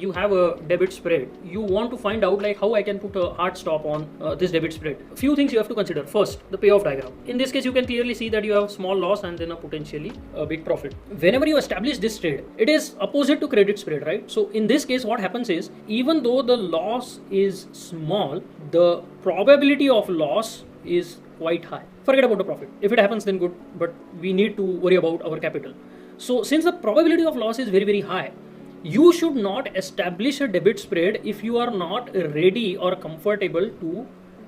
You have a debit spread. You want to find out like how I can put a hard stop on this debit spread. Few things you have to consider. First, the payoff diagram. In this case, you can clearly see that you have small loss and then a potentially a big profit. Whenever you establish this trade, it is opposite to credit spread, right? So in this case, what happens is, even though the loss is small, the probability of loss is quite high. Forget about the profit. If it happens, then good, but we need to worry about our capital. So since the probability of loss is very, very high, you should not establish a debit spread if you are not ready or comfortable to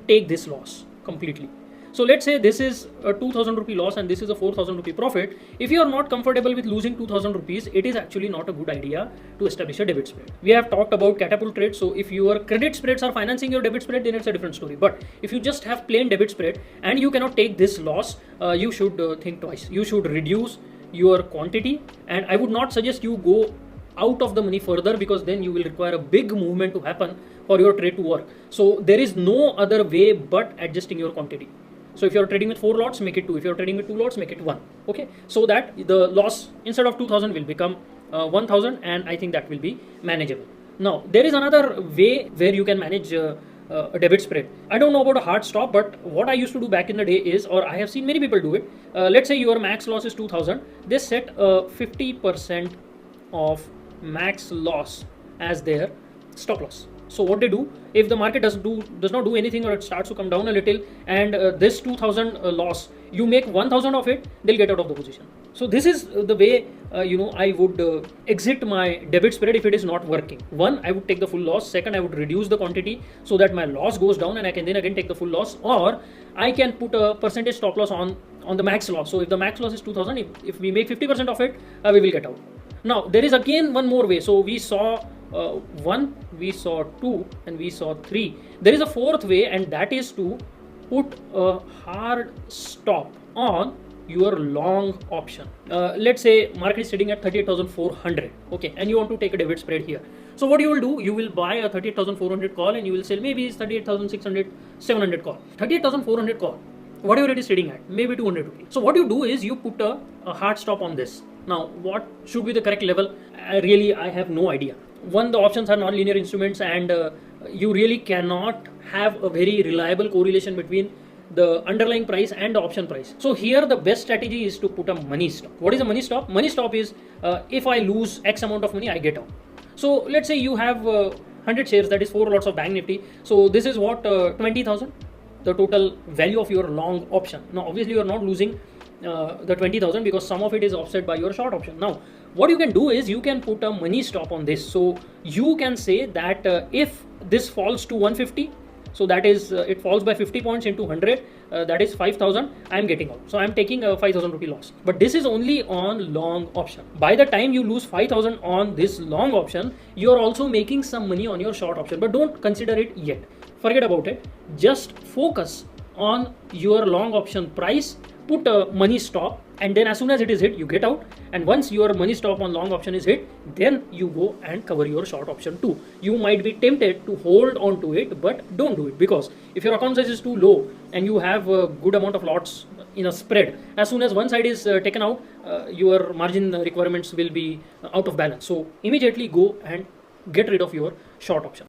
take this loss completely. So let's say this is a 2000 rupee loss and this is a 4000 rupee profit. If you are not comfortable with losing 2000 rupees, it is actually not a good idea to establish a debit spread. We have talked about catapult trade. So if your credit spreads are financing your debit spread, then it's a different story. But if you just have plain debit spread and you cannot take this loss, you should think twice. You should reduce your quantity, and I would not suggest you go out of the money further, because then you will require a big movement to happen for your trade to work. So there is no other way but adjusting your quantity. So if you're trading with 4 lots, make it 2. If you're trading with 2 lots, make it 1. Okay, so that the loss instead of 2000 will become 1000, and I think that will be manageable. Now there is another way where you can manage a debit spread. I don't know about a hard stop, but what I used to do back in the day is, or I have seen many people do it, let's say your max loss is 2000, they set 50% of max loss as their stop loss. So what they do, if the market does not do anything, or it starts to come down a little, and this 2000 loss, you make 1000 of it, they'll get out of the position. So this is the way I would exit my debit spread if it is not working. One, I would take the full loss. Second, I would reduce the quantity so that my loss goes down and I can then again take the full loss, or I can put a percentage stop loss on the max loss. So if the max loss is 2000, if we make 50% of it, we will get out. Now there is again one more way. So we saw 1, we saw 2, and we saw 3. There is a fourth way, and that is to put a hard stop on your long option. Let's say market is trading at 38,400, okay, and you want to take a debit spread here. So what you will do, you will buy a 38,400 call and you will sell maybe it's 38,600, 700 call. 38,400 call, whatever it is trading at, maybe 200 rupees. So what you do is you put a hard stop on this. Now what should be the correct level? I have no idea. One, the options are non-linear instruments, and you really cannot have a very reliable correlation between the underlying price and the option price. So here the best strategy is to put a money stop. What is a money stop? Money stop is if I lose X amount of money, I get out. So let's say you have 100 shares, that is 4 lots of Bank Nifty. So this is what 20,000, the total value of your long option. Now obviously you are not losing the 20,000 because some of it is offset by your short option. Now what you can do is you can put a money stop on this. So you can say that if this falls to 150, so that is it falls by 50 points into 100, that is 5,000, I am getting out. So I am taking a 5,000 rupee loss. But this is only on long option. By the time you lose 5,000 on this long option, you are also making some money on your short option, but don't consider it yet. Forget about it. Just focus on your long option price, put a money stop, and then as soon as it is hit, you get out. And once your money stop on long option is hit, then you go and cover your short option too. You might be tempted to hold on to it, but don't do it, because if your account size is too low and you have a good amount of lots in a spread, as soon as one side is taken out, your margin requirements will be out of balance. So immediately go and get rid of your short option.